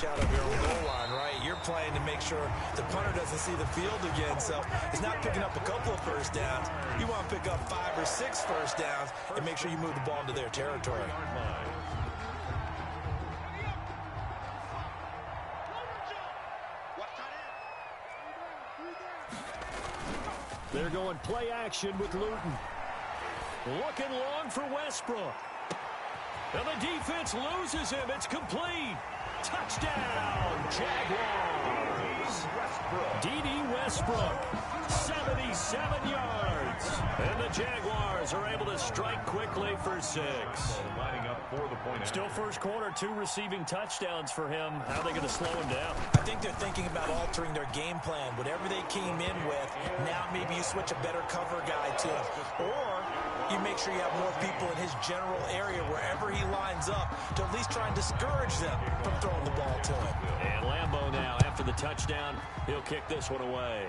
rush out of your own goal line, right? You're playing to make sure the punter doesn't see the field again, so it's not picking up a couple of first downs. You want to pick up 5 or 6 first downs and make sure you move the ball into their territory. They're going play action with Luton. Looking long for Westbrook. And the defense loses him. It's complete. Touchdown, Jaguars. D.D. Westbrook, 77 yards. And the Jaguars are able to strike quickly for 6. Lining up for the point. Still first quarter, 2 receiving touchdowns for him. How are they going to slow him down? I think they're thinking about altering their game plan. Whatever they came in with, now maybe you switch a better cover guy to him. Or you make sure you have more people in his general area wherever he lines up to at least try and discourage them from throwing the ball to him. And Lambeau now, after the touchdown, he'll kick this one away.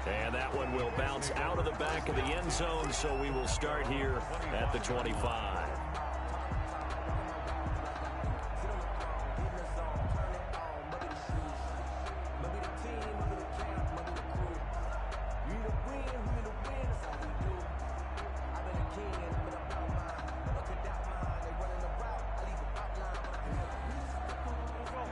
And that one will bounce out of the back of the end zone, so we will start here at the 25.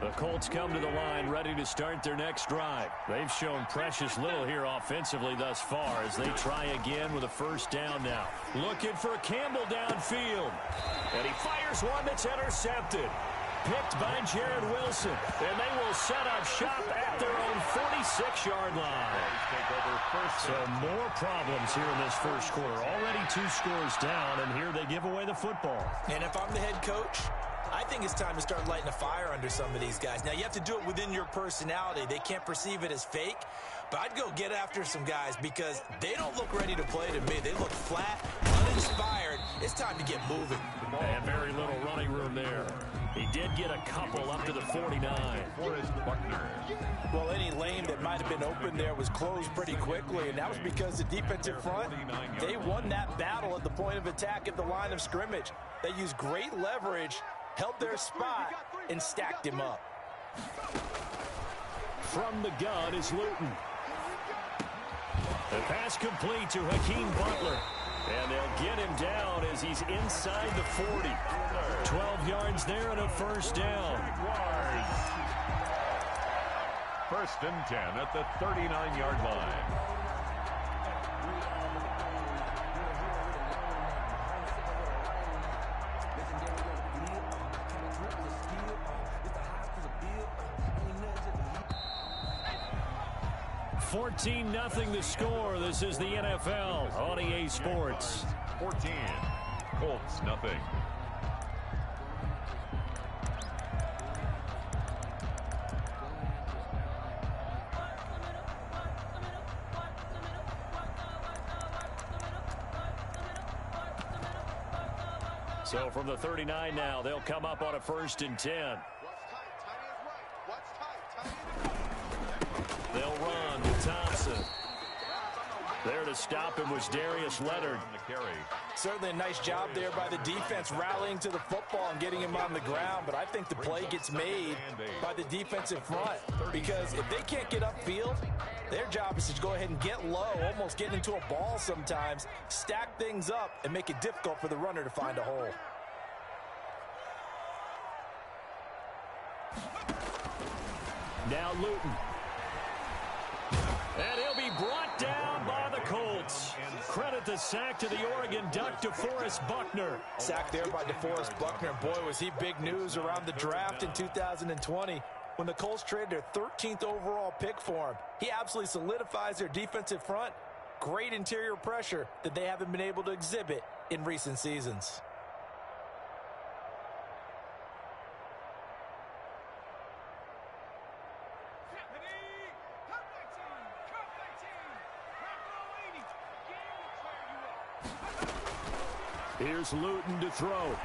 The Colts come to the line ready to start their next drive. They've shown precious little here offensively thus far as they try again with a first down now. Looking for Campbell downfield. And he fires one that's intercepted. Picked by Jared Wilson. And they will set up shop at their own 46-yard line. So more problems here in this first quarter. Already 2 scores down, and here they give away the football. And if I'm the head coach, I think it's time to start lighting a fire under some of these guys. Now, you have to do it within your personality. They can't perceive it as fake. But I'd go get after some guys because they don't look ready to play to me. They look flat, uninspired. It's time to get moving. And very little running room there. He did get a couple up to the 49. Well, any lane that might have been open there was closed pretty quickly, and that was because the defensive front, they won that battle at the point of attack at the line of scrimmage. They used great leverage, held their spot, and stacked him up. From the gun is Luton. The pass complete to Hakeem Butler. And they'll get him down as he's inside the 40. 12 yards there and a first down. First and 10 at the 39-yard line. $14-0 the score. This is the NFL on EA Sports. 14. Colts, nothing. So from the 39 now, they'll come up on a first and 10. They'll run with Thompson. There to stop him was Darius Leonard. Certainly a nice job there by the defense rallying to the football and getting him on the ground, but I think the play gets made by the defensive front because if they can't get upfield, their job is to go ahead and get low, almost get into a ball sometimes, stack things up, and make it difficult for the runner to find a hole. Now Luton. And he'll be brought down by the Colts. Credit the sack to the Oregon Duck, DeForest Buckner. Sack there by DeForest Buckner. Boy, was he big news around the draft in 2020 when the Colts traded their 13th overall pick for him. He absolutely solidifies their defensive front. Great interior pressure that they haven't been able to exhibit in recent seasons. Here's Luton to throw.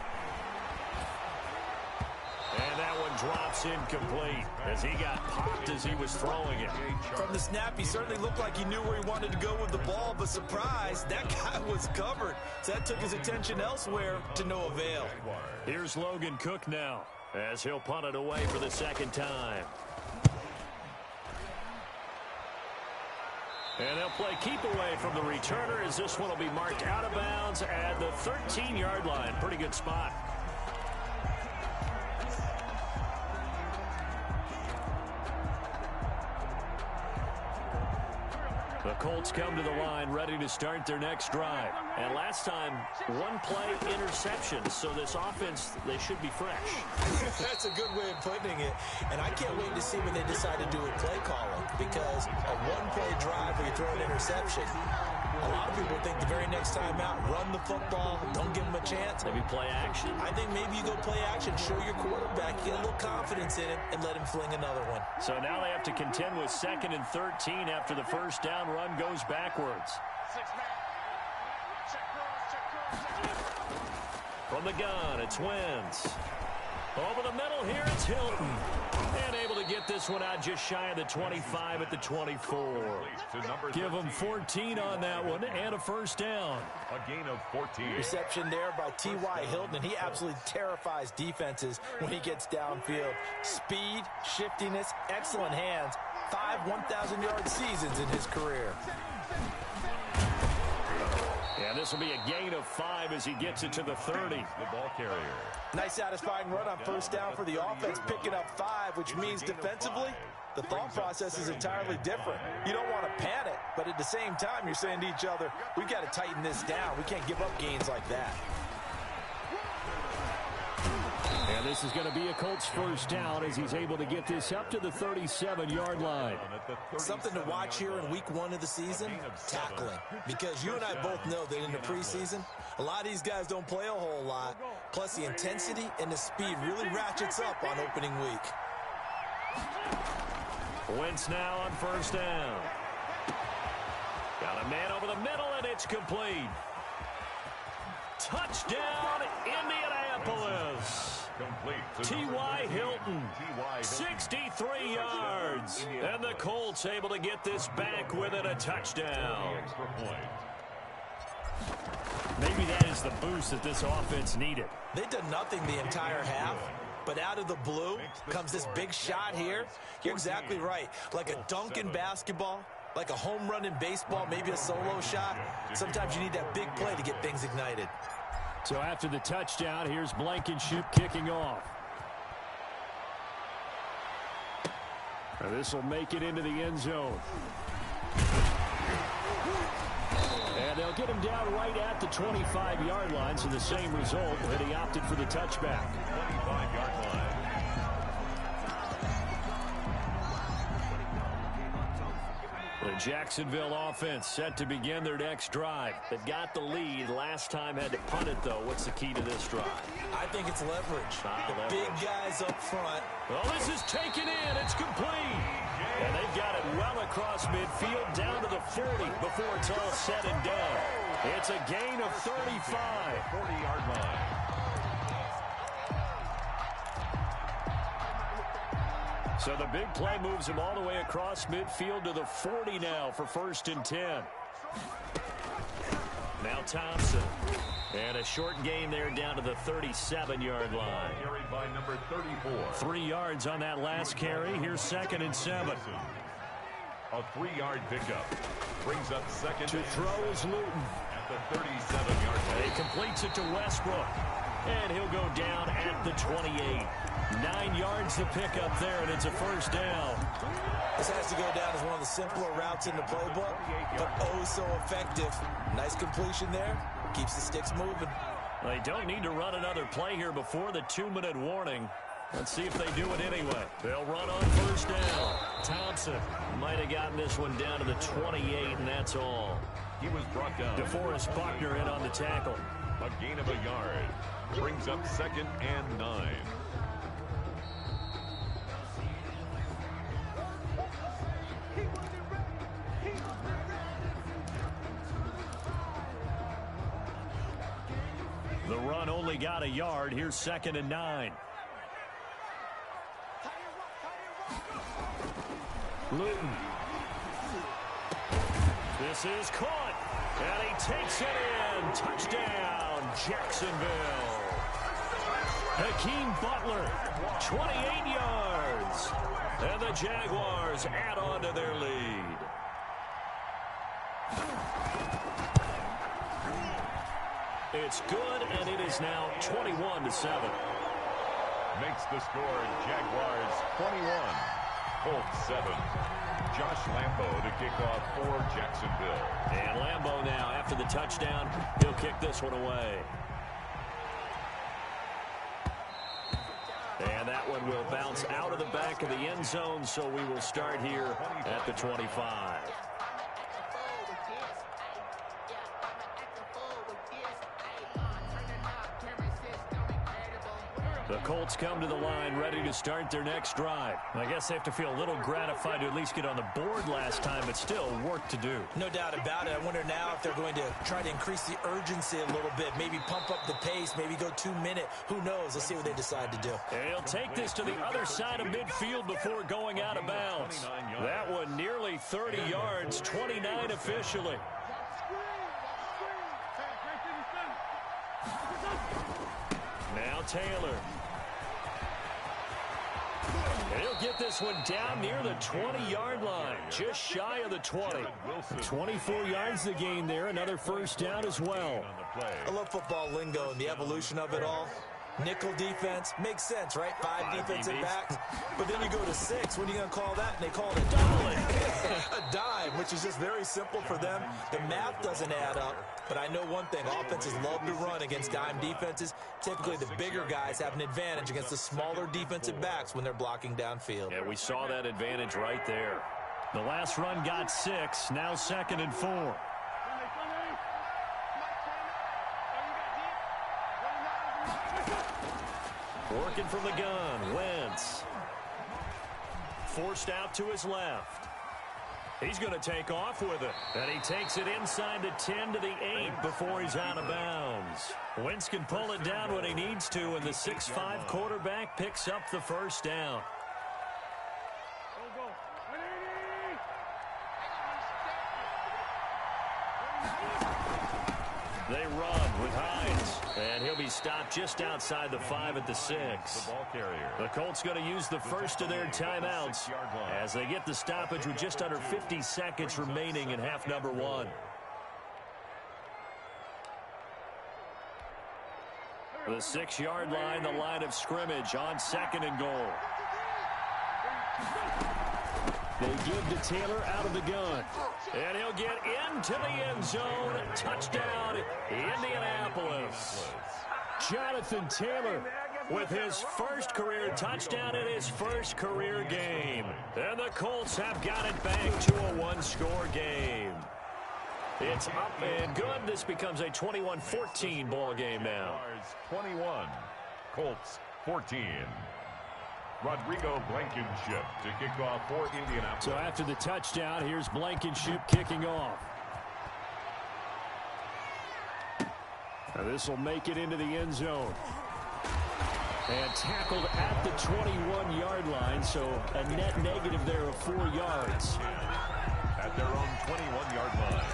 And that one drops incomplete as he got popped as he was throwing it. From the snap, he certainly looked like he knew where he wanted to go with the ball, but surprise, that guy was covered. So that took his attention elsewhere to no avail. Here's Logan Cook now. as he'll punt it away for the second time. And they'll play keep away from the returner as this one will be marked out of bounds at the 13-yard line. Pretty good spot. The Colts come to the line ready to start their next drive. And last time, one play interception. So this offense, they should be fresh. That's a good way of putting it. And I can't wait to see when they decide to do a play calling. Because a one-play drive where you throw an interception, a lot of people think the very next time out, run the football, don't give them a chance. Maybe play action. I think maybe you go play action, show your quarterback, get a little confidence in him, and let him fling another one. So now they have to contend with 2nd and 13 after the first down run goes backwards. From the gun, it's Wentz. Over the middle here, it's Hilton. And able to get this one out just shy of the 25 at the 24. Give them 14 on that one and a first down. A gain of 14. Reception there by T.Y. Hilton, and he absolutely terrifies defenses when he gets downfield. Speed, shiftiness, excellent hands. 5 1,000-yard seasons in his career. Yeah, this will be a gain of 5 as he gets it to the 30. The ball carrier. Nice satisfying run on first down for the offense, picking up 5, which means defensively, the thought process is entirely different. You don't want to panic, but at the same time, you're saying to each other, we've got to tighten this down. We can't give up gains like that. And this is going to be a Colts first down as he's able to get this up to the 37-yard line. Something to watch here in week 1 of the season, tackling. Because you and I both know that in the preseason, a lot of these guys don't play a whole lot. Plus, the intensity and the speed really ratchets up on opening week. Wentz now on first down. Got a man over the middle, and it's complete. Touchdown, Indianapolis. T.Y. Hilton, 63 yards. And the Colts able to get this back within a touchdown. Maybe that is the boost that this offense needed. They've done nothing the entire half, but out of the blue comes this big shot here. You're exactly right. Like a dunk in basketball, like a home run in baseball, maybe a solo shot. Sometimes you need that big play to get things ignited. So after the touchdown, here's Blankenship kicking off. And this will make it into the end zone. And they'll get him down right at the 25-yard line, so the same result, but he opted for the touchback. 25-yard line. The Jacksonville offense set to begin their next drive. They've got the lead. Last time had to punt it, though. What's the key to this drive? I think it's leverage. The big guys up front. Well, this is taken in. It's complete. And they've got it well across midfield down to the 40 before it's all said and done. It's a gain of 35. 40-yard line. So the big play moves him all the way across midfield to the 40 now for 1st and 10. Now Thompson. And a short gain there down to the 37-yard line. Carried by number 34. 3 yards on that last carry. Here's 2nd and 7. A 3-yard pickup. Brings up 2nd. To throw is Luton. At the 37-yard line. He completes it to Westbrook. And he'll go down at the 28. 9 yards to pick up there, and it's a first down. This has to go down as one of the simpler routes in the playbook, but oh so effective. Nice completion there. Keeps the sticks moving. They don't need to run another play here before the 2-minute warning. Let's see if they do it anyway. They'll run on first down. Thompson might have gotten this one down to the 28, and that's all. He was brought down. DeForest Buckner in on the tackle. A gain of a yard. Brings up 2nd and 9. The run only got a yard. Here's 2nd and 9. Luton. This is caught. And he takes it in. Touchdown, Jacksonville. Hakeem Butler, 28 yards. And the Jaguars add on to their lead. It's good, and it is now 21-7. Makes the score Jaguars 21, Colts 7. Josh Lambo to kick off for Jacksonville. And Lambo now, after the touchdown, he'll kick this one away. And that one will bounce out of the back of the end zone, so we will start here at the 25. The Colts come to the line ready to start their next drive. I guess they have to feel a little gratified to at least get on the board last time, but still work to do. No doubt about it. I wonder now if they're going to try to increase the urgency a little bit, maybe pump up the pace, maybe go 2 minute. Who knows? Let's see what they decide to do. And he'll take this to the other side of midfield before going out of bounds. That one nearly 30 yards, 29 officially. Now Taylor. And he'll get this one down near the 20-yard line, just shy of the 20. 24 yards to gain there, another first down as well. I love football lingo and the evolution of it all. Nickel defense makes sense, right? Five defensive backs. But then you go to 6. What are you going to call that? And they call it a doubling. A dime, which is just very simple for them. The math doesn't add up. But I know one thing. Offenses love to run against dime defenses. Typically, the bigger guys have an advantage against the smaller defensive backs when they're blocking downfield. Yeah, we saw that advantage right there. The last run got 6. Now 2nd and 4. Working from the gun, Wentz. Forced out to his left. He's going to take off with it. And he takes it inside the 10 to the 8 before he's out of bounds. Wentz can pull it down when he needs to, and the 6'5" quarterback picks up the first down. They run with Hines, and he'll be stopped just outside the 5 at the 6. The Colts going to use the first of their timeouts as they get the stoppage with just under 50 seconds remaining in half number 1. The 6-yard line, the line of scrimmage on 2nd and goal. They give to Taylor out of the gun. And he'll get into the end zone. Touchdown, Indianapolis. Jonathan Taylor with his first career touchdown in his first career game. And the Colts have got it back to a one-score game. It's up and good. This becomes a 21-14 ball game now. 21, Colts 14. Rodrigo Blankenship to kick off for Indianapolis. So after the touchdown, here's Blankenship kicking off. Now this will make it into the end zone. And tackled at the 21-yard line, so a net negative there of 4 yards. At their own 21-yard line.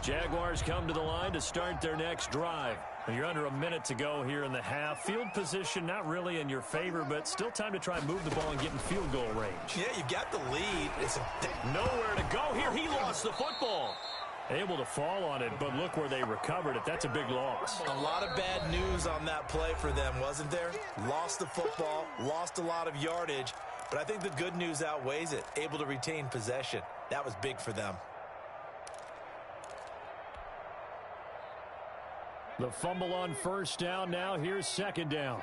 Jaguars come to the line to start their next drive. You're under a minute to go here in the half. Field position not really in your favor, but still time to try and move the ball and get in field goal range. Yeah, you've got the lead. It's nowhere to go here. He lost the football. Able to fall on it, but look where they recovered it. That's a big loss. A lot of bad news on that play for them, wasn't there? Lost the football, lost a lot of yardage, but I think the good news outweighs it. Able to retain possession. That was big for them. The fumble on first down. Now here's 2nd down.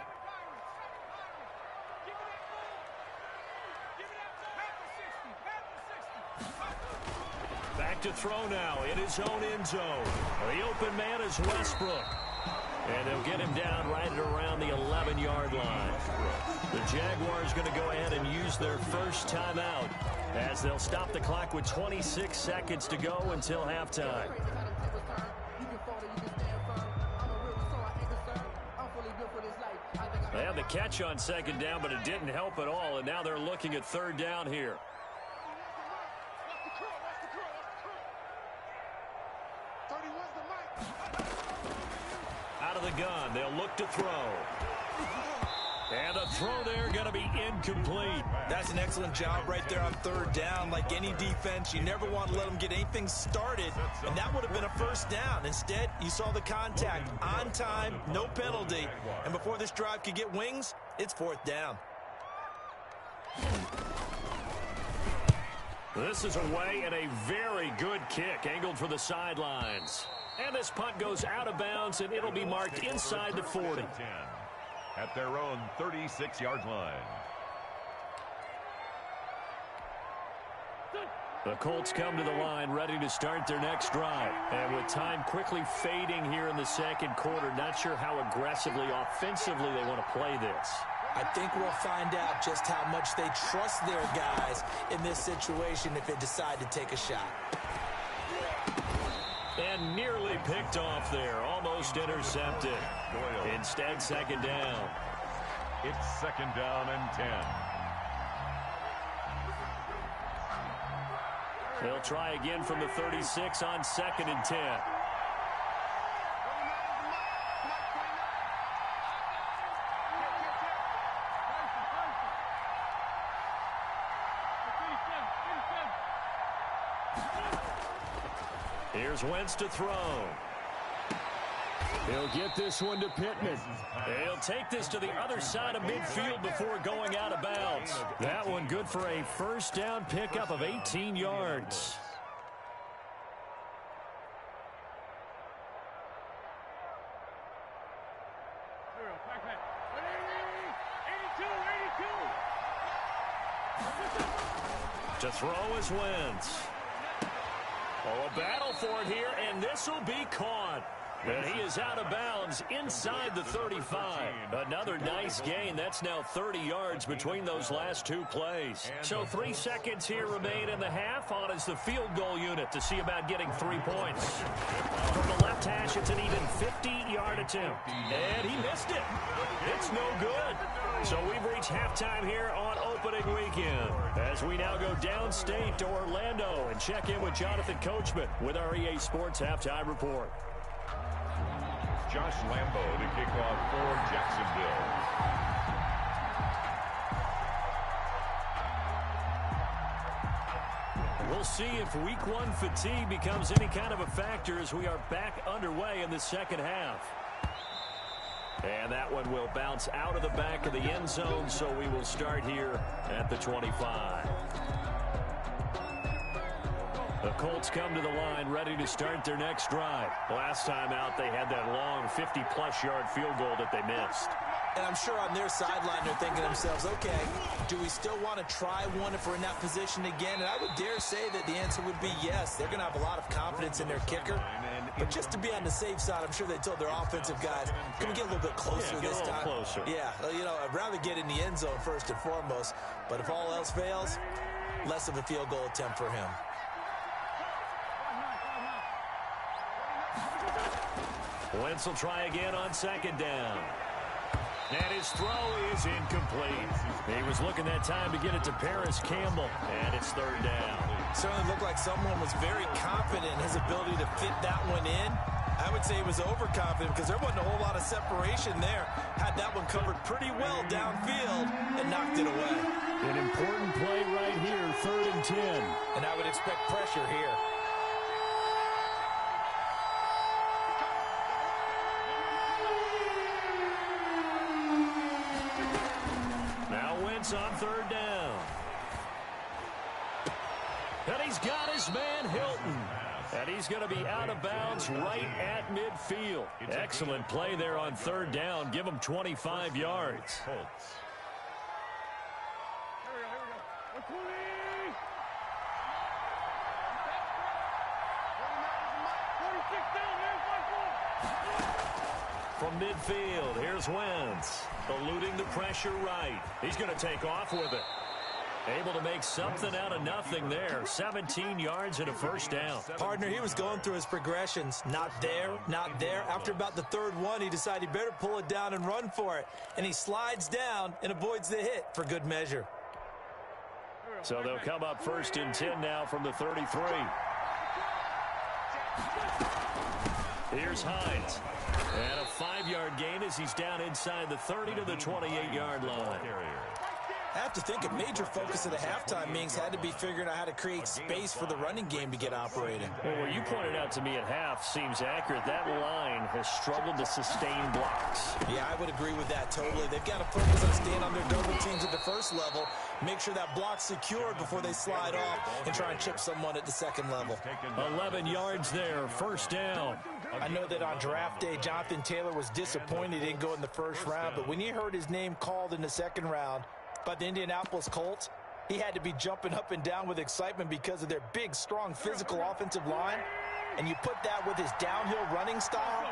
Back to throw now in his own end zone. The open man is Westbrook. And they'll get him down right at around the 11-yard line. The Jaguars going to go ahead and use their first timeout as they'll stop the clock with 26 seconds to go until halftime. They had the catch on 2nd down, but it didn't help at all, and now they're looking at 3rd down here. out of the gun. They'll look to throw. And a throw there going to be incomplete. That's an excellent job right there on third down. Like any defense, you never want to let them get anything started, and that would have been a first down. Instead, you saw the contact on time, no penalty, and before this drive could get wings, it's fourth down. This is away and a very good kick angled for the sidelines. And this punt goes out of bounds, and it'll be marked inside the 40. At their own 36-yard line. The Colts come to the line ready to start their next drive. And with time quickly fading here in the second quarter, not sure how aggressively, offensively they want to play this. I think we'll find out just how much they trust their guys in this situation if they decide to take a shot. And nearly picked off there, almost intercepted. Instead, second down. It's second down and 10. They'll try again from the 36 on second and 10. Here's Wentz to throw. He'll get this one to Pittman. He'll take this to the other side of midfield before going out of bounds. That one good for a first down pickup of 18 yards. To throw is Wentz. Oh, a battle for it here, and this will be caught. And he is out of bounds inside the 35. Another nice gain. That's now 30 yards between those last two plays. So 3 seconds here remain in the half. On is the field goal unit to see about getting 3 points. From the left hash, it's an even 50-yard attempt. And he missed it. It's no good. So we've reached halftime here on opening weekend. As we now go downstate to Orlando and check in with Jonathan Coachman with our EA Sports Halftime Report. Josh Lambo to kick off for Jacksonville. We'll see if week one fatigue becomes any kind of a factor as we are back underway in the second half. And that one will bounce out of the back of the end zone, so we will start here at the 25. The Colts come to the line ready to start their next drive. Last time out, they had that long 50-plus yard field goal that they missed. And I'm sure on their sideline they're thinking to themselves, okay, do we still want to try one if we're in that position again? And I would dare say that the answer would be yes. They're going to have a lot of confidence in their kicker. But just to be on the safe side, I'm sure they told their offensive guys, can we get a little bit closer this time? Closer. Yeah, you know, I'd rather get in the end zone first and foremost. But if all else fails, less of a field goal attempt for him. Wentz will try again on second down. And his throw is incomplete. He was looking that time to get it to Paris Campbell, and it's third down. Certainly looked like someone was very confident in his ability to fit that one in. I would say he was overconfident because there wasn't a whole lot of separation there. Had that one covered pretty well downfield and knocked it away. An important play right here, third and 10. And I would expect pressure here. On third down. And he's got his man Hilton. And he's going to be out of bounds right at midfield. Excellent play there on third down. Give him 25 yards. From midfield, here's Wentz. Eluding the pressure right. He's going to take off with it. Able to make something out of nothing there. 17 yards and a first down. Partner, he was going through his progressions. Not there, not there. After about the third one, he decided he better pull it down and run for it. And he slides down and avoids the hit for good measure. So they'll come up first and 10 now from the 33. Here's Hines. And a 5 5-yard gain as he's down inside the 30 to the 28-yard line. I have to think a major focus of the halftime meetings had to be figuring out how to create space for the running game to get operating. Well, what you pointed out to me at half seems accurate. That line has struggled to sustain blocks. Yeah, I would agree with that totally. They've got to focus on staying on their double teams at the first level, make sure that block's secured before they slide off and try and chip someone at the second level. 11 yards there, first down. I know that on draft day, Jonathan Taylor was disappointed he didn't go in the first round, but when he heard his name called in the second round by the Indianapolis Colts, he had to be jumping up and down with excitement because of their big, strong, physical offensive line. And you put that with his downhill running style,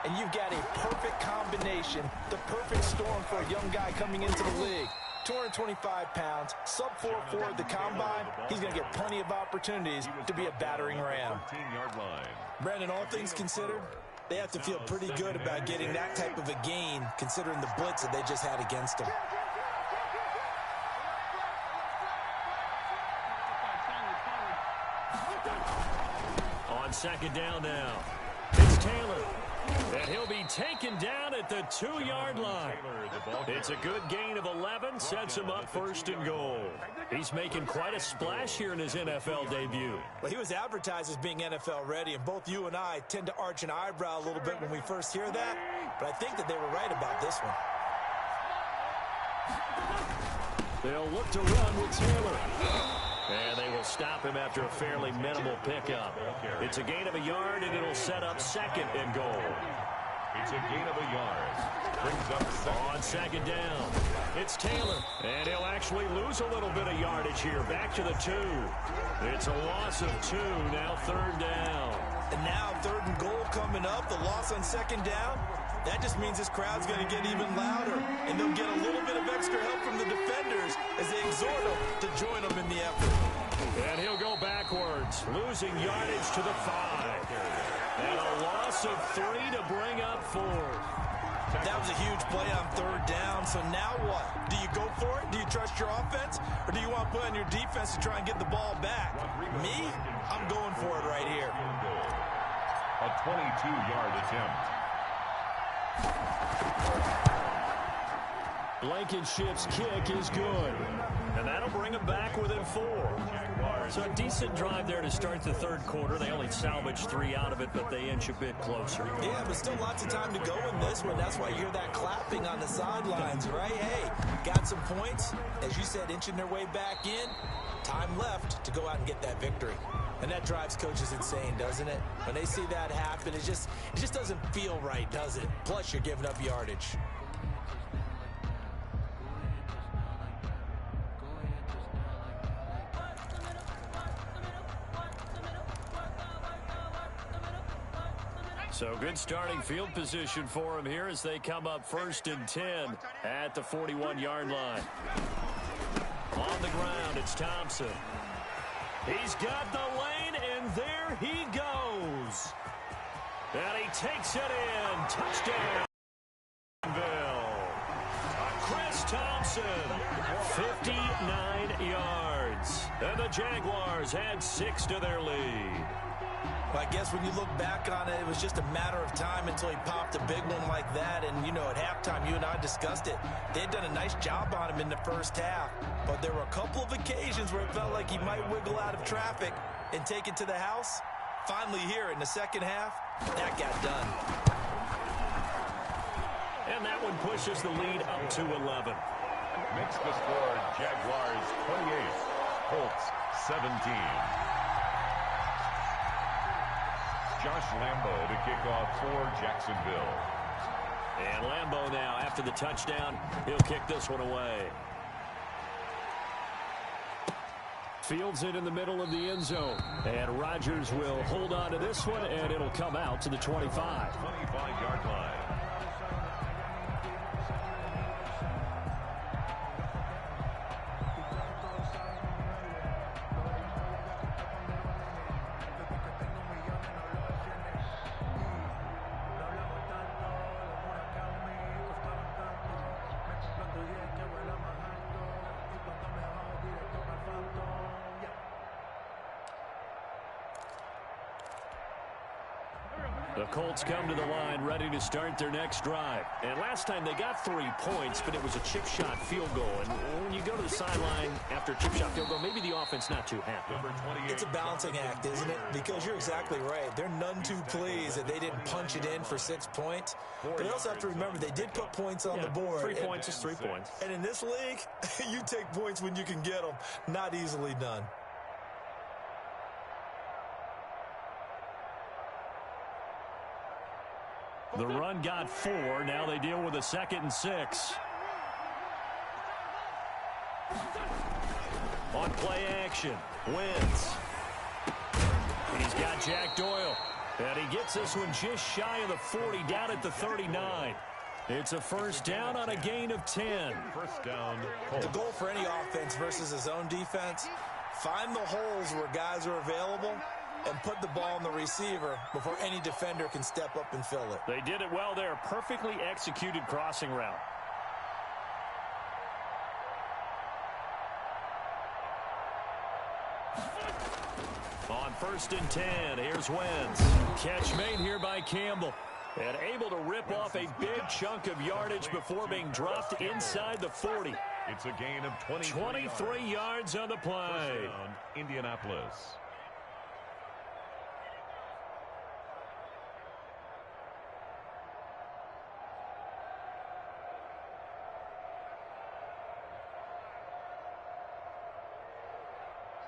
and you've got a perfect combination, the perfect storm for a young guy coming into the league. 225 pounds, sub 4.4 at the combine. He's going to get plenty of opportunities to be a battering ram. Brandon, all things considered, they have to feel pretty good about getting that type of a gain, considering the blitz that they just had against them. On second down now, it's Taylor. And he'll be taken down at the 2-yard line. It's a good gain of 11, sets him up first and goal. He's making quite a splash here in his NFL debut. Well, he was advertised as being NFL ready, and both you and I tend to arch an eyebrow a little bit when we first hear that, but I think that they were right about this one. They'll look to run with Taylor. And they will stop him after a fairly minimal pickup. It's a gain of a yard, and it'll set up second and goal. It's a gain of a yard. Brings up second. On second down, it's Taylor. And he'll actually lose a little bit of yardage here. Back to the 2. It's a loss of 2, now third down. And now third and goal coming up, the loss on second down. That just means this crowd's going to get even louder, and they'll get a little bit of extra help from the defenders as they exhort them to join them in the effort. And he'll go backwards, losing yardage to the 5. And a loss of 3 to bring up 4. That was a huge play on third down, so now what? Do you go for it? Do you trust your offense? Or do you want to put on your defense to try and get the ball back? Me? I'm going for it right here. A 22-yard attempt. Blankenship's kick is good. And that'll bring him back within 4. So a decent drive there to start the third quarter. They only salvaged 3 out of it, but they inch a bit closer. Yeah, but still lots of time to go in this one. That's why you hear that clapping on the sidelines, right? Hey, got some points. As you said, inching their way back in. Time left to go out and get that victory. And that drives coaches insane, doesn't it? When they see that happen, it just doesn't feel right, does it? Plus, you're giving up yardage. So good starting field position for him here as they come up first and 10 at the 41-yard line. On the ground, it's Thompson. He's got the lane, and there he goes. And he takes it in. Touchdown. Chris Thompson, 59 yards. And the Jaguars add 6 to their lead. Well, I guess when you look back on it, it was just a matter of time until he popped a big one like that. And, you know, at halftime, you and I discussed it. They had done a nice job on him in the first half. But there were a couple of occasions where it felt like he might wiggle out of traffic and take it to the house. Finally here in the second half, that got done. And that one pushes the lead up to 11. Makes the score Jaguars 28, Colts 17. Josh Lambo to kick off for Jacksonville. And Lambo now, after the touchdown, he'll kick this one away. Fields it in the middle of the end zone. And Rodgers will hold on to this one, and it'll come out to the 25. 25-yard line. The Colts come to the line ready to start their next drive. And last time they got 3 points, but it was a chip shot field goal. And when you go to the sideline after a chip shot field goal, maybe the offense not too happy. It's a balancing act, isn't it? Because you're exactly right. They're none too pleased that they didn't punch it in for 6 points. But they also have to remember they did put points on the board. 3 points is 3 points. And in this league, you take points when you can get them. Not easily done. The run got 4. Now they deal with a 2nd and 6. On play action, Wentz. He's got Jack Doyle. And he gets this one just shy of the 40, down at the 39. It's a first down on a gain of 10. First down, Colts. The goal for any offense versus his own defense, find the holes where guys are available and put the ball on the receiver before any defender can step up and fill it. They did it well there. Perfectly executed crossing route. On 1st and 10, here's Wentz. Catch made here by Campbell. And able to rip off a big chunk of yardage before being dropped inside the 40. It's a gain of 23 yards on the play. First down, Indianapolis.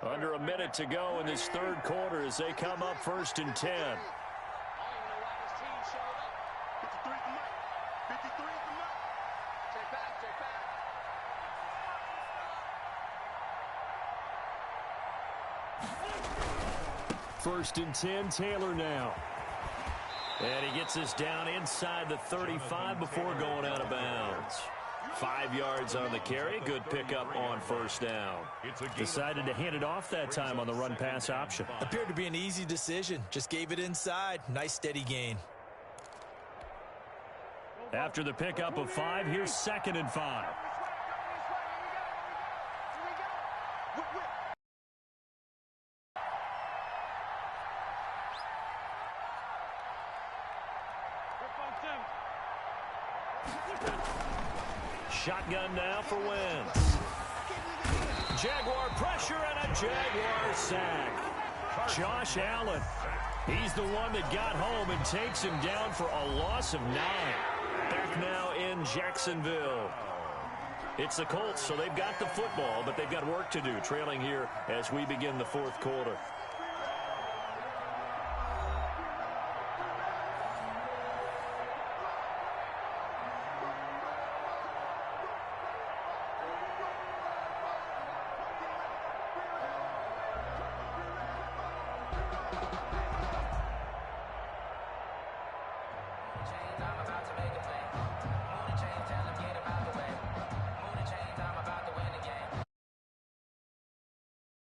Under a minute to go in this 3rd quarter as they come up 1st and 10. First and 10, Taylor now. And he gets this down inside the 35 before going out of bounds. 5 yards on the carry. Good pickup on 1st down. Decided to hand it off that time on the run-pass option. Appeared to be an easy decision. Just gave it inside. Nice steady gain. After the pickup of 5, here's 2nd and 5. Shotgun now for Wentz. Jaguar pressure and a Jaguar sack. Josh Allen. He's the one that got home and takes him down for a loss of 9. Back now in Jacksonville. It's the Colts, so they've got the football, but they've got work to do, trailing here as we begin the 4th quarter.